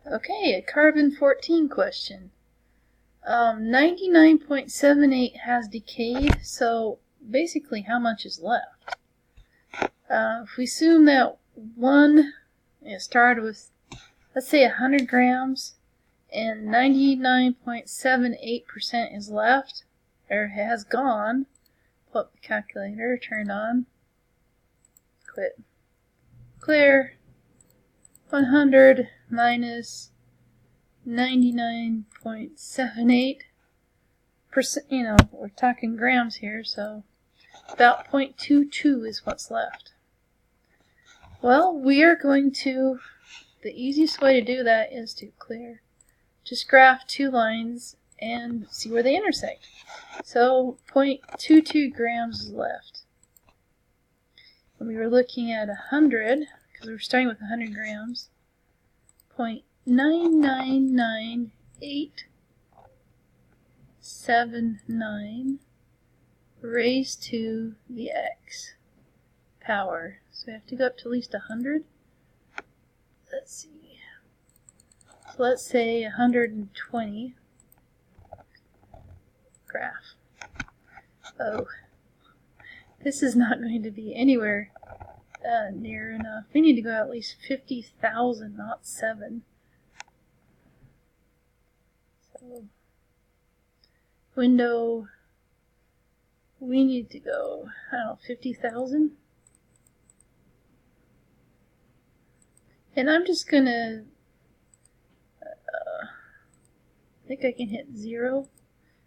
Okay, a carbon-14 question. 99.78 has decayed, so basically how much is left? If we assume that it started with, let's say, 100 grams, and 99.78% is left, or has gone, pull up the calculator, turn it on, quit, clear, 100 minus 99.78%, we're talking grams here, so about 0.22 is what's left. Well, we are going to, the easiest way to do that is to just graph two lines and see where they intersect. So 0.22 grams is left. When we were looking at 100, because we were starting with 100 grams, 0.9997879 raised to the x power. So we have to go up to at least 100. Let's see. So let's say 120. Graph. Oh, this is not going to be anywhere near enough. We need to go at least 50,000, not 7. So, window, we need to go, I don't know, 50,000? And I'm just going to, I think I can hit 0.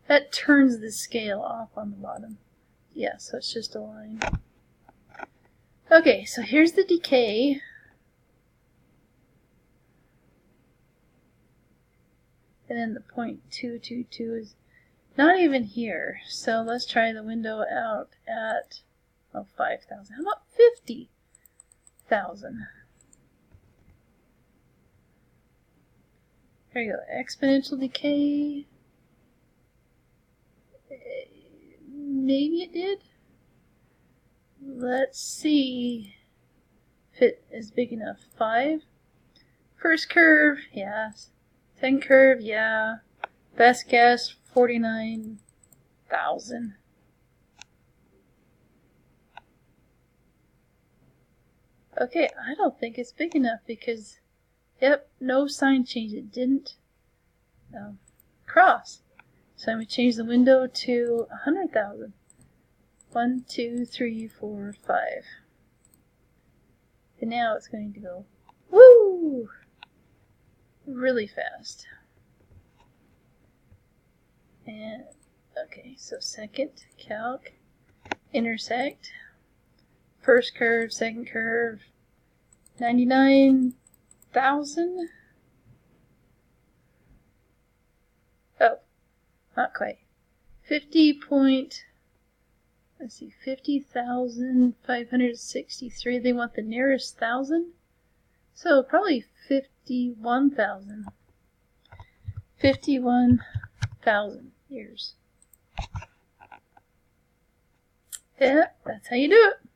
That turns the scale off on the bottom. Yeah, so it's just a line. Okay, so here's the decay. And then the 0.222 is not even here. So let's try the window out at 5,000. How about 50,000? There you go. Exponential decay. Maybe it did. Let's see if it is big enough. 5. First curve, yes. Second curve, yeah. Best guess, 49,000. Okay, I don't think it's big enough because, yep, no sign change. It didn't cross. So I'm going to change the window to 100,000. 1, 2, 3, 4, 5. And now it's going to go, woo! Really fast. And, okay, so second, calc, intersect, first curve, second curve, 99,000. Oh, not quite. 50,563. They want the nearest 1,000. So probably 51,000. 51,000 years. Yeah, that's how you do it.